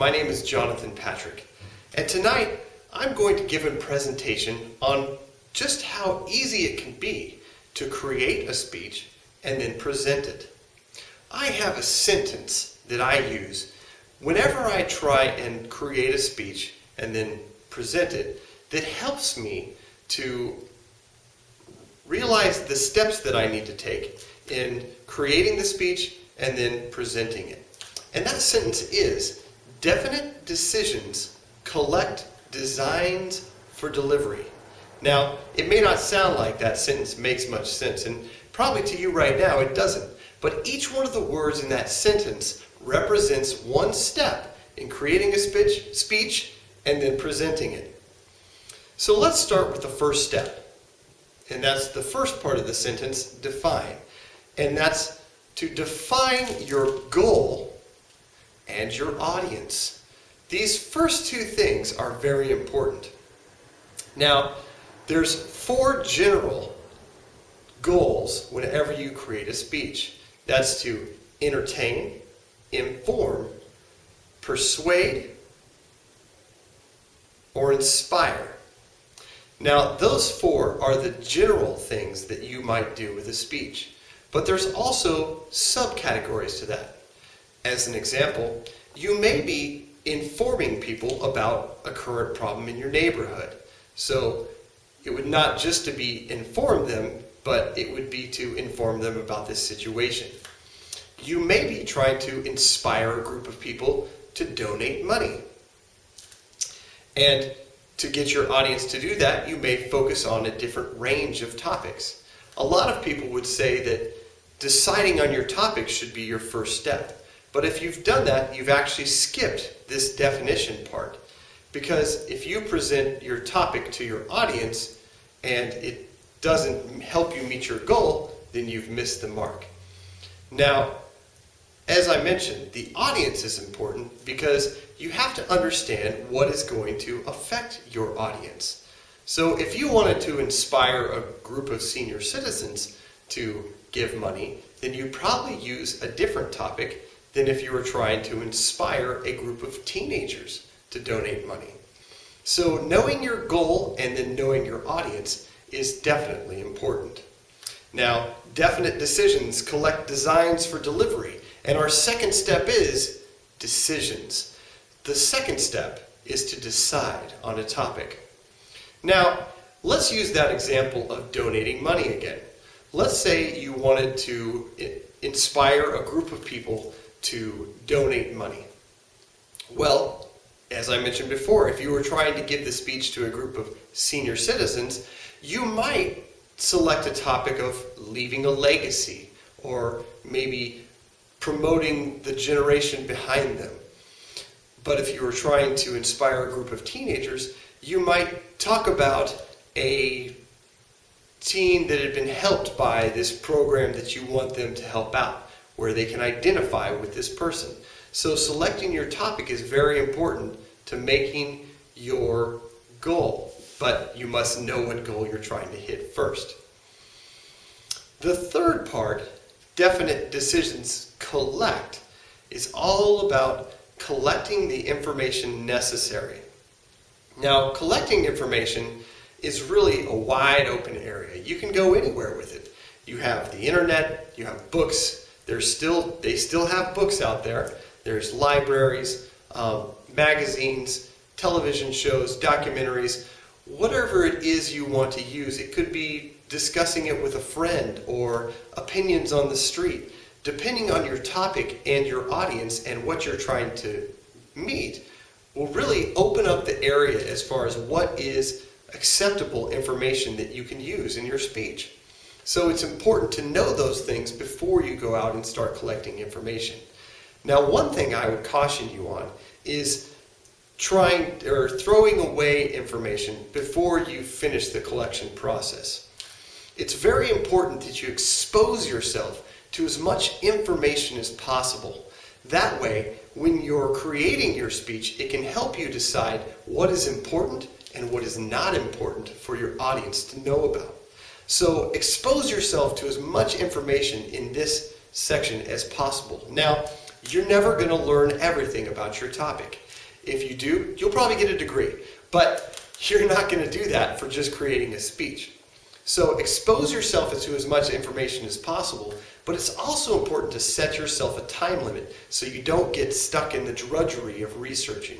my name is Jonathan Patrick, and tonight I'm going to give a presentation on just how easy it can be to create a speech and then present it. I have a sentence that I use whenever I try and create a speech and then present it that helps me to realize the steps that I need to take in creating the speech and then presenting it. And that sentence is, definite decisions collect designs for delivery. Now, it may not sound like that sentence makes much sense, and probably to you right now it doesn't, but each one of the words in that sentence represents one step in creating a speech and then presenting it. So let's start with the first step, and that's the first part of the sentence, define. And that's to define your goal and your audience. These first two things are very important. Now, there's 4 general goals whenever you create a speech. That's to entertain, inform, persuade, or inspire. Now, those 4 are the general things that you might do with a speech, but there's also subcategories to that. As an example, you may be informing people about a current problem in your neighborhood. So it would not just to be inform them, but it would be to inform them about this situation. You may be trying to inspire a group of people to donate money. And to get your audience to do that, you may focus on a different range of topics. A lot of people would say that deciding on your topic should be your first step. But if you've done that, you've actually skipped this definition part. Because if you present your topic to your audience and it doesn't help you meet your goal, then you've missed the mark. Now, as I mentioned, the audience is important because you have to understand what is going to affect your audience. So if you wanted to inspire a group of senior citizens to give money, then you'd probably use a different topic than if you were trying to inspire a group of teenagers to donate money. So knowing your goal and then knowing your audience is definitely important. Now, definite decisions collect designs for delivery, and our second step is decisions. The second step is to decide on a topic. Now, let's use that example of donating money again. Let's say you wanted to inspire a group of people to donate money. Well, as I mentioned before, if you were trying to give the speech to a group of senior citizens, you might select a topic of leaving a legacy or maybe promoting the generation behind them. But if you were trying to inspire a group of teenagers, you might talk about a teen that had been helped by this program that you want them to help out, where they can identify with this person. So selecting your topic is very important to making your goal, but you must know what goal you're trying to hit first. The third part, definite decisions collect, is all about collecting the information necessary. Now, collecting information is really a wide open area. You can go anywhere with it. You have the internet, you have books. They still have books out there. There's libraries, magazines, television shows, documentaries, whatever it is you want to use. It could be discussing it with a friend or opinions on the street. Depending on your topic and your audience and what you're trying to meet, will really open up the area as far as what is acceptable information that you can use in your speech. So it's important to know those things before you go out and start collecting information. Now, one thing I would caution you on is throwing away information before you finish the collection process. It's very important that you expose yourself to as much information as possible. That way, when you're creating your speech, it can help you decide what is important and what is not important for your audience to know about. So expose yourself to as much information in this section as possible. Now, you're never going to learn everything about your topic. If you do, you'll probably get a degree. But you're not going to do that for just creating a speech. So expose yourself to as much information as possible, but it's also important to set yourself a time limit so you don't get stuck in the drudgery of researching.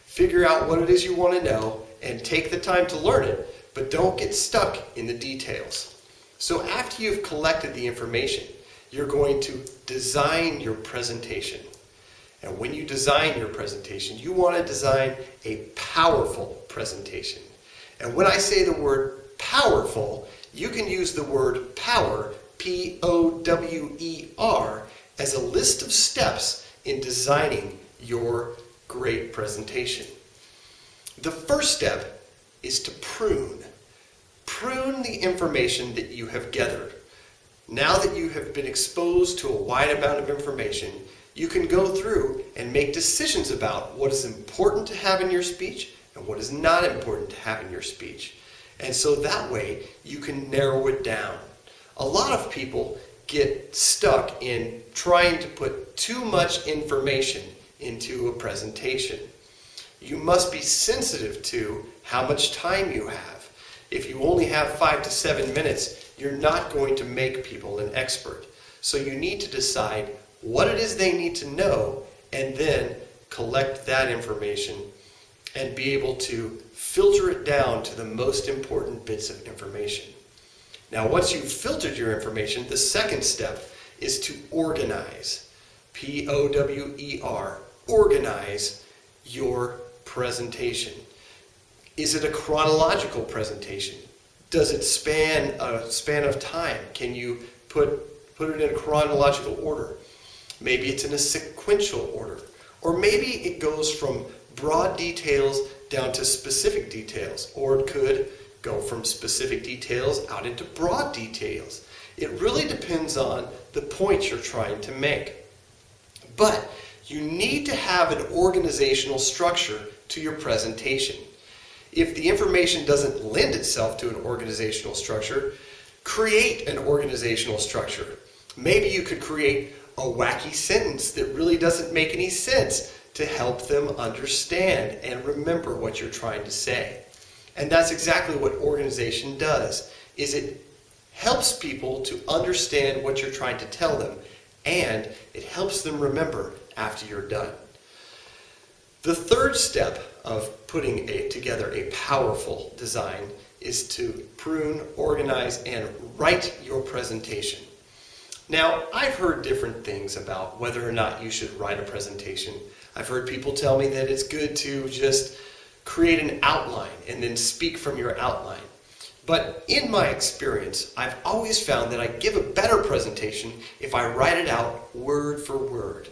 Figure out what it is you want to know and take the time to learn it, but don't get stuck in the details. So after you've collected the information, you're going to design your presentation. And when you design your presentation, you want to design a powerful presentation. And when I say the word powerful, you can use the word power, P-O-W-E-R, as a list of steps in designing your great presentation. The first step is to prune. Prune the information that you have gathered. Now that you have been exposed to a wide amount of information, you can go through and make decisions about what is important to have in your speech and what is not important to have in your speech. And so that way you can narrow it down. A lot of people get stuck in trying to put too much information into a presentation. You must be sensitive to how much time you have. If you only have 5 to 7 minutes, you're not going to make people an expert. So you need to decide what it is they need to know and then collect that information and be able to filter it down to the most important bits of information. Now, once you've filtered your information, the second step is to organize. P-O-W-E-R. Organize your presentation. Is it a chronological presentation? Does it span a span of time? Can you put it in a chronological order? Maybe it's in a sequential order. Or maybe it goes from broad details down to specific details. Or it could go from specific details out into broad details. It really depends on the point you're trying to make. But you need to have an organizational structure to your presentation. If the information doesn't lend itself to an organizational structure, create an organizational structure. Maybe you could create a wacky sentence that really doesn't make any sense to help them understand and remember what you're trying to say. And that's exactly what organization does, is it helps people to understand what you're trying to tell them, and it helps them remember after you're done. The third step of putting together a powerful design is to prune, organize, and write your presentation. Now, I've heard different things about whether or not you should write a presentation. I've heard people tell me that it's good to just create an outline and then speak from your outline. But in my experience, I've always found that I give a better presentation if I write it out word for word.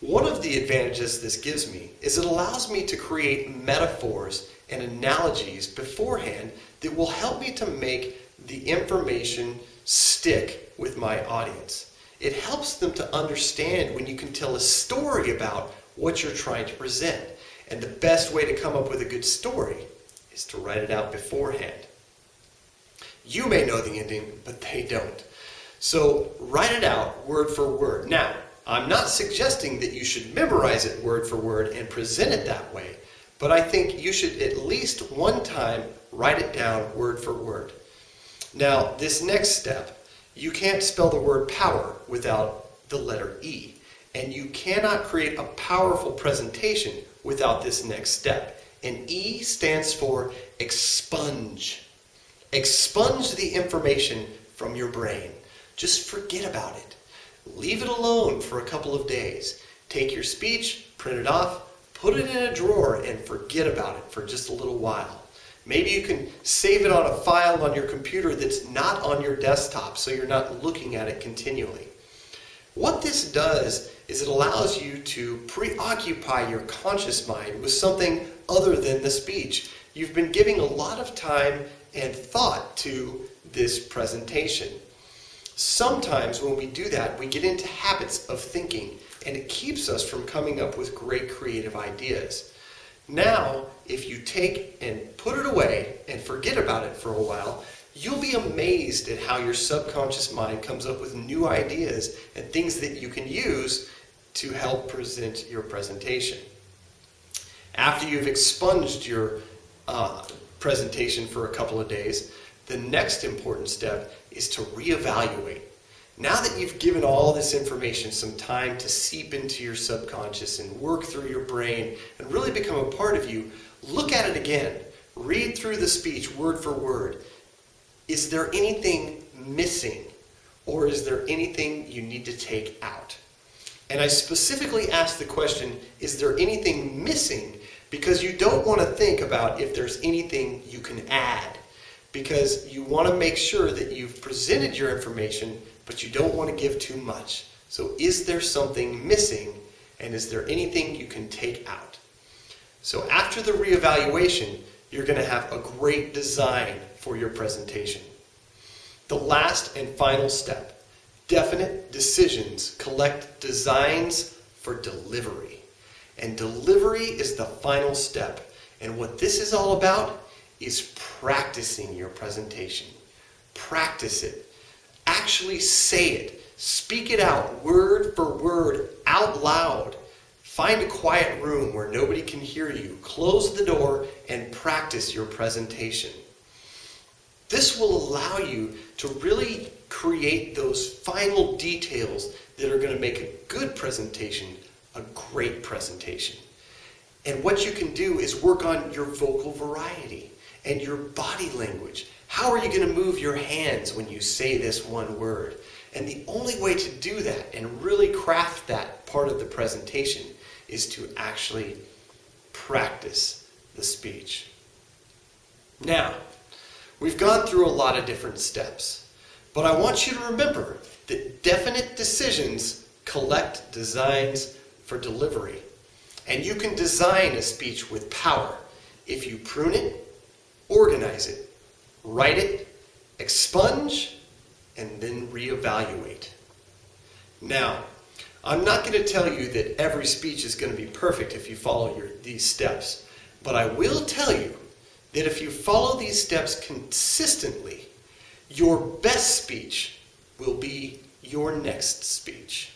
One of the advantages this gives me is it allows me to create metaphors and analogies beforehand that will help me to make the information stick with my audience. It helps them to understand when you can tell a story about what you're trying to present. And the best way to come up with a good story is to write it out beforehand. You may know the ending, but they don't. So write it out word for word. Now, I'm not suggesting that you should memorize it word for word and present it that way, but I think you should at least one time write it down word for word. Now, this next step, you can't spell the word power without the letter E, and you cannot create a powerful presentation without this next step. And E stands for expunge. Expunge the information from your brain. Just forget about it. Leave it alone for a couple of days. Take your speech, print it off, put it in a drawer, and forget about it for just a little while. Maybe you can save it on a file on your computer that's not on your desktop so you're not looking at it continually. What this does is it allows you to preoccupy your conscious mind with something other than the speech. You've been giving a lot of time and thought to this presentation. Sometimes when we do that, we get into habits of thinking, and it keeps us from coming up with great creative ideas. Now, if you take and put it away and forget about it for a while, you'll be amazed at how your subconscious mind comes up with new ideas and things that you can use to help present your presentation. After you've expunged your presentation for a couple of days, the next important step is to reevaluate. Now that you've given all this information some time to seep into your subconscious and work through your brain and really become a part of you, look at it again. Read through the speech word for word. Is there anything missing, or is there anything you need to take out? And I specifically asked the question, is there anything missing? Because you don't want to think about if there's anything you can add, because you want to make sure that you've presented your information, but you don't want to give too much. So is there something missing, and is there anything you can take out? So after the reevaluation, you're going to have a great design for your presentation. The last and final step, definite decisions collect designs for delivery. And delivery is the final step. And what this is all about is practicing your presentation. Practice it. Actually say it. Speak it out word for word, out loud. Find a quiet room where nobody can hear you. Close the door and practice your presentation. This will allow you to really create those final details that are going to make a good presentation a great presentation. And what you can do is work on your vocal variety and your body language. How are you going to move your hands when you say this one word? And the only way to do that and really craft that part of the presentation is to actually practice the speech. Now, we've gone through a lot of different steps, but I want you to remember that definite decisions collect designs for delivery. And you can design a speech with power if you prune it, organize it, write it, expunge, and then reevaluate. Now, I'm not going to tell you that every speech is going to be perfect if you follow these steps, but I will tell you that if you follow these steps consistently, your best speech will be your next speech.